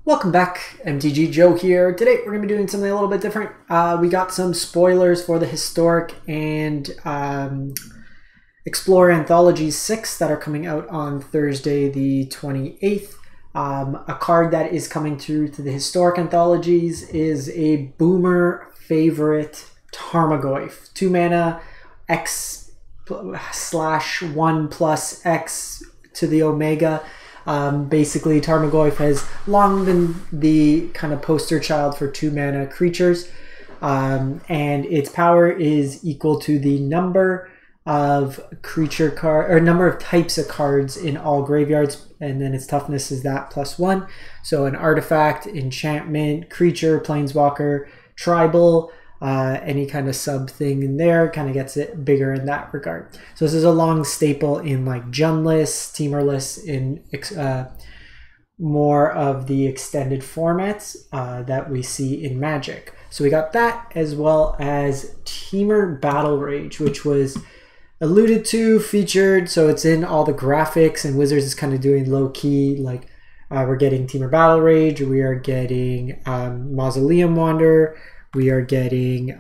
Welcome back, MTG Joe here. Today we're going to be doing something a little bit different. We got some spoilers for the Historic and Explorer Anthology 6 that are coming out on Thursday the 28th. A card that is coming through to the Historic Anthologies is a boomer favorite Tarmogoyf. 2 mana, X/1+X to the Omega. Basically, Tarmogoyf has long been the kind of poster child for 2 mana creatures, and its power is equal to the number of number of types of cards in all graveyards, and then its toughness is that +1. So an artifact, enchantment, creature, planeswalker, tribal, any kind of sub thing in there kind of gets it bigger in that regard. So this is a long staple in like Jund lists, Temur lists, in more of the extended formats that we see in Magic. So we got that, as well as Temur Battle Rage, which was alluded to, featured, so it's in all the graphics, and Wizards is kind of doing low-key, like we're getting Temur Battle Rage, we are getting Mausoleum Wanderer, we are getting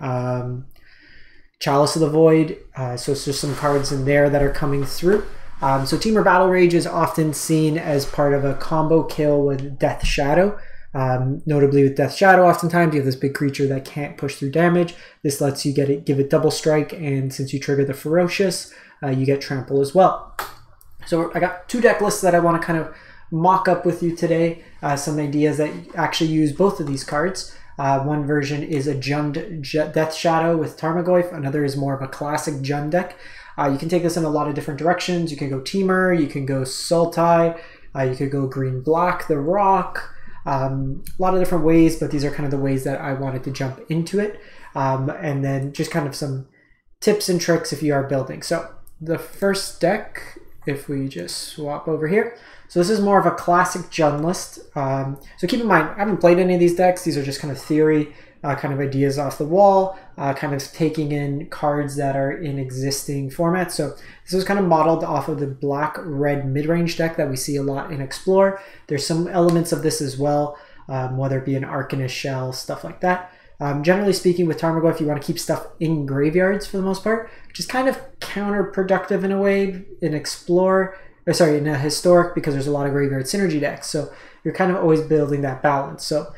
Chalice of the Void, so it's just some cards in there that are coming through. So Temur Battle Rage is often seen as part of a combo kill with Death Shadow. Notably with Death Shadow, oftentimes you have this big creature that can't push through damage. This lets you give it double strike, and since you trigger the Ferocious, you get Trample as well. So I got 2 deck lists that I want to kind of mock up with you today. Some ideas that actually use both of these cards. One version is a Jund Death Shadow with Tarmogoyf. Another is more of a classic Jund deck. You can take this in a lot of different directions. You can go Temur, you can go Sultai, you could go green-black, the Rock. A lot of different ways, but these are kind of the ways that I wanted to jump into it. And then just kind of some tips and tricks if you are building. So the first deck, if we just swap over here. So this is more of a classic Jund list. So keep in mind, I haven't played any of these decks. These are just kind of theory, kind of ideas off the wall, kind of taking in cards that are in existing formats. So this was kind of modeled off of the black-red mid-range deck that we see a lot in Explore. There's some elements of this as well, whether it be an Arcanist Shell, stuff like that. Generally speaking, with Tarmogoyf, you want to keep stuff in graveyards for the most part, which is kind of counterproductive in a way in Explore. Or sorry, in a Historic, because there's a lot of graveyard synergy decks. So you're kind of always building that balance. So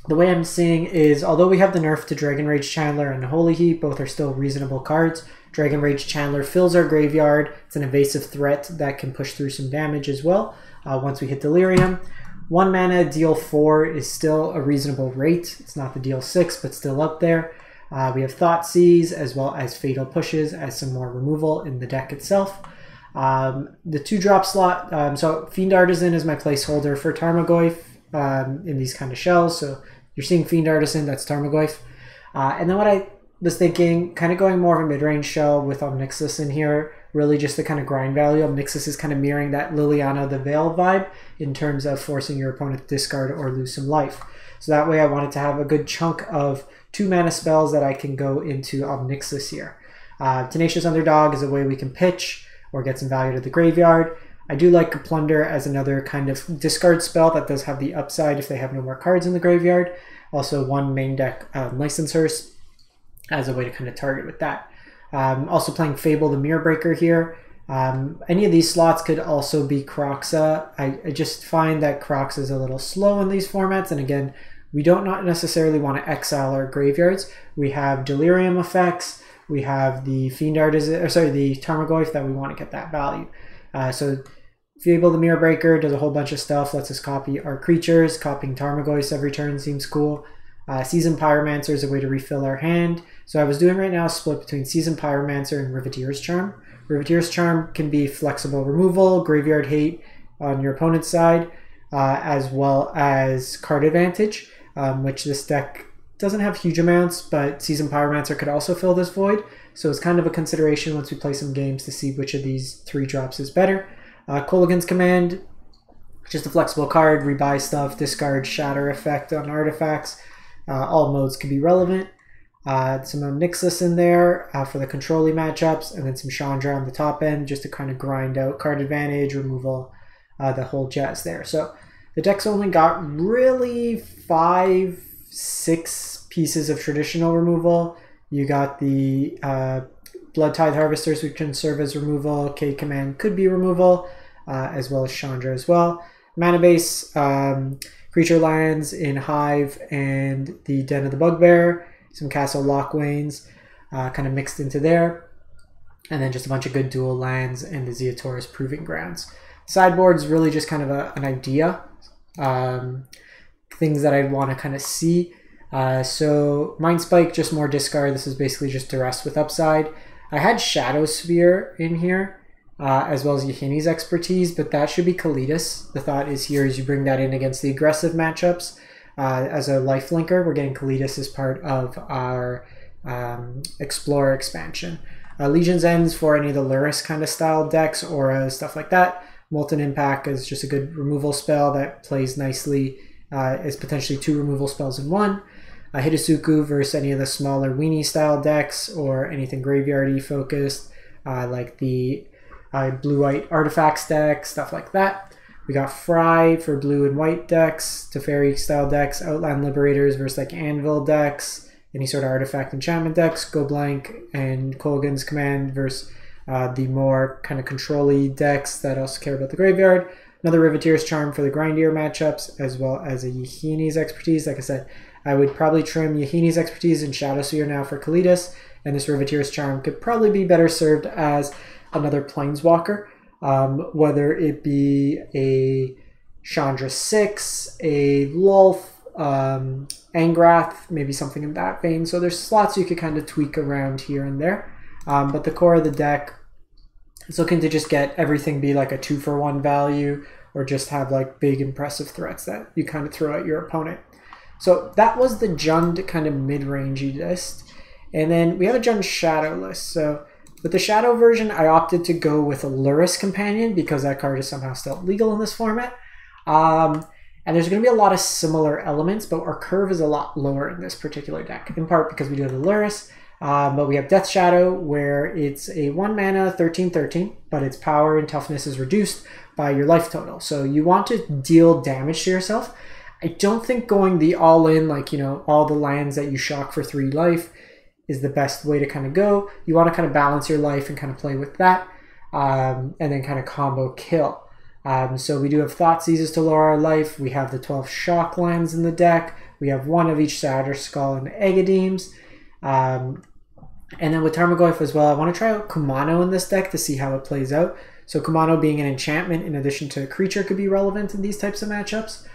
the way I'm seeing is, although we have the nerf to Dragon Rage Chandler and Holy Heat, both are still reasonable cards. Dragon Rage Chandler fills our graveyard. It's an evasive threat that can push through some damage as well once we hit Delirium. 1 mana, deal 4 is still a reasonable rate. It's not the deal 6, but still up there. We have Thoughtseize, as well as Fatal Pushes as some more removal in the deck itself. The 2-drop slot, so Fiend Artisan is my placeholder for Tarmogoyf in these kind of shells. So you're seeing Fiend Artisan, that's Tarmogoyf. And then what I was thinking, kind of going more of a mid-range shell with Ob Nixilis in here, really just the kind of grind value. Ob Nixilis is kind of mirroring that Liliana the Veil vibe in terms of forcing your opponent to discard or lose some life. So that way I wanted to have a good chunk of 2 mana spells that I can go into Ob Nixilis here. Tenacious Underdog is a way we can pitch or get some value to the graveyard. I do like Plunder as another kind of discard spell that does have the upside if they have no more cards in the graveyard. Also 1 main deck Licensers as a way to kind of target with that. Also playing Fable the Mirror Breaker here. Any of these slots could also be Kroxa. I just find that Kroxa is a little slow in these formats, and again, we don't not necessarily want to exile our graveyards. We have Delirium effects. We have the Fiend Artisan, or sorry, the Tarmogoyf that we want to get that value. So Fable the Mirror Breaker does a whole bunch of stuff, lets us copy our creatures. Copying Tarmogoyfs every turn seems cool. Seasoned Pyromancer is a way to refill our hand. So I was doing right now a split between Seasoned Pyromancer and Riveteers Charm. Riveteers Charm can be flexible removal, graveyard hate on your opponent's side, as well as card advantage, which this deck doesn't have huge amounts, but Seasoned Pyromancer could also fill this void. So it's kind of a consideration once we play some games to see which of these 3 drops is better. Kolaghan's Command, just a flexible card, rebuy stuff, discard shatter effect on artifacts. All modes can be relevant. Some Ob Nixilis in there for the controlling matchups, and then some Chandra on the top end just to kind of grind out card advantage, removal, the whole jazz there. So The deck's only got really 5-6 pieces of traditional removal. You got the Bloodtithe Harvesters, which can serve as removal. K-Command could be removal, as well as Chandra as well. Mana base, creature lands in Hive and the Den of the Bugbear. Some Castle Lockwains kind of mixed into there. And then just a bunch of good dual lands and the Ziatora's Proving Grounds. Sideboard's really just kind of an idea. Things that I'd want to kind of see. So Mind Spike, just more discard. This is basically just Duress with upside. I had Shadow Sphere in here, as well as Yahini's Expertise, but that should be Kalitas. The thought is here is you bring that in against the aggressive matchups. As a lifelinker, we're getting Kalitas as part of our Explorer expansion. Legion's Ends for any of the Luris kind of style decks, Aura, stuff like that. Molten Impact is just a good removal spell that plays nicely as potentially 2 removal spells in one. Hidasuku versus any of the smaller weenie style decks or anything graveyardy focused, like the blue-white artifacts deck, stuff like that. We got Fry for blue and white decks, Teferi style decks, Outland Liberators versus like Anvil decks, any sort of artifact enchantment decks, Go Blank and Kolaghan's Command versus the more kind of control-y decks that also care about the graveyard. Another Riveteers Charm for the grindier matchups, as well as a Yahini's Expertise. Like I said, I would probably trim Yahini's Expertise and Shadow Sphere now for Kalitas, and this Riveteers Charm could probably be better served as another Planeswalker, whether it be a Chandra 6, a Lulth, Angrath, maybe something in that vein. So there's slots you could kind of tweak around here and there. But the core of the deck is looking to just get everything be like a 2-for-1 value, or just have like big impressive threats that you kind of throw at your opponent. So that was the Jund kind of mid-rangey list. And then we have a Jund Shadow list. So with the Shadow version, I opted to go with a Luris Companion because that card is somehow still legal in this format. And there's going to be a lot of similar elements, but our curve is a lot lower in this particular deck, in part because we do have the Luris. But we have Death Shadow, where it's a 1-mana 13/13, but its power and toughness is reduced by your life total. So you want to deal damage to yourself. I don't think going the all-in, like, you know, all the lands that you shock for 3 life is the best way to kind of go. You want to kind of balance your life and kind of play with that, and then kind of combo kill. So we do have Thoughtseizes to lower our life. We have the 12 shock lands in the deck. We have 1 of each Satyr Skull and Egadeems. And then with Tarmogoyf as well, I want to try out Kumano in this deck to see how it plays out. So Kumano being an enchantment in addition to a creature could be relevant in these types of matchups.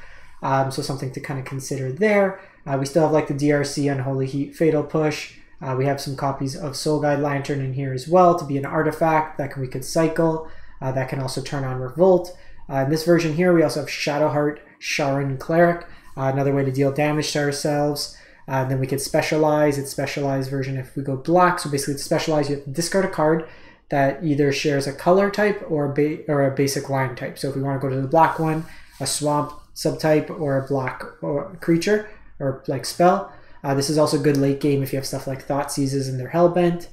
So something to kind of consider there. We still have like the DRC Unholy Heat Fatal Push. We have some copies of Soul Guide Lantern in here as well to be an artifact that we could cycle. That can also turn on Revolt. In this version here, we also have Shadowheart Sharon Cleric, another way to deal damage to ourselves. Then we could specialize. It's specialized version if we go black. So basically to specialize, you have to discard a card that either shares a color type or a basic land type. So if we want to go to the black one, a swamp subtype or a black or creature or like spell. This is also good late game if you have stuff like Thoughtseizes and they're Hellbent.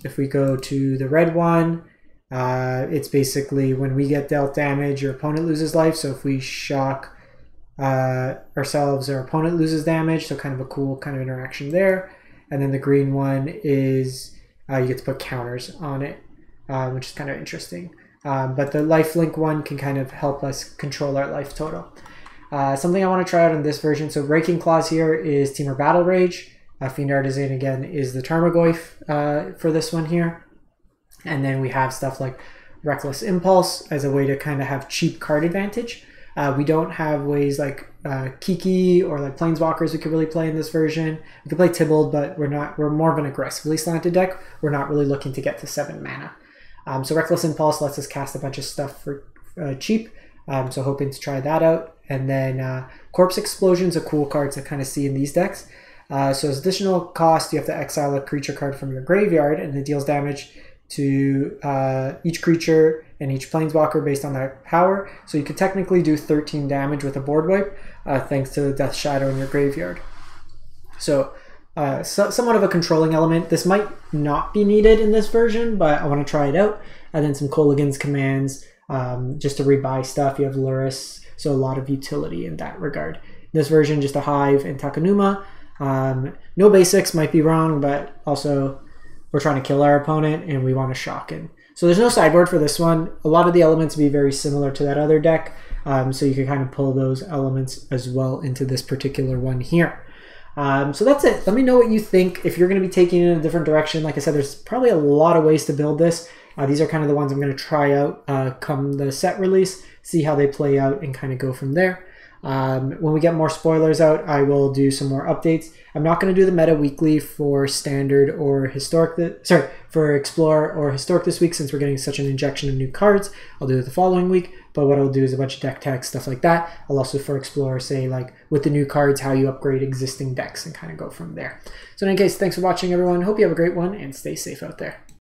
If we go to the red one, it's basically when we get dealt damage, your opponent loses life. So if we shock ourselves, our opponent loses damage. So kind of a cool kind of interaction there. And then the green one is you get to put counters on it, which is kind of interesting. But the lifelink one can kind of help us control our life total. Something I want to try out in this version. So Breaking Claws here is Temur Battle Rage. Fiend Artisan again is the Tarmogoyf for this one here. And then we have stuff like Reckless Impulse as a way to kind of have cheap card advantage. We don't have ways like Kiki or like Planeswalkers we could really play in this version. We could play Tybalt, but we're more of an aggressively slanted deck. We're not really looking to get to 7 mana. So Reckless Impulse lets us cast a bunch of stuff for cheap. So hoping to try that out. And then Corpse Explosion is a cool card to kind of see in these decks. So as additional cost, you have to exile a creature card from your graveyard, and it deals damage to each creature and each planeswalker based on that power. So you could technically do 13 damage with a board wipe thanks to the Death Shadow in your graveyard. So, somewhat of a controlling element. This might not be needed in this version, but I want to try it out. And then some Kolaghan's commands just to rebuy stuff. You have Luris so a lot of utility in that regard. This version, just a Hive and Takenuma. No basics, might be wrong, but also we're trying to kill our opponent and we want to shock him. So there's no sideboard for this one. A lot of the elements will be very similar to that other deck, so you can kind of pull those elements as well into this particular one here. So that's it. Let me know what you think. If you're going to be taking it in a different direction, like I said, there's probably a lot of ways to build this. These are kind of the ones I'm going to try out come the set release, see how they play out, and kind of go from there. When we get more spoilers out, I will do some more updates. I'm not going to do the meta weekly for standard or historic, for Explorer or historic this week, since we're getting such an injection of new cards. I'll do it the following week, but what I'll do is a bunch of deck tech stuff like that. I'll also for Explorer say like with the new cards how you upgrade existing decks and kind of go from there. So in any case, thanks for watching everyone. Hope you have a great one and stay safe out there.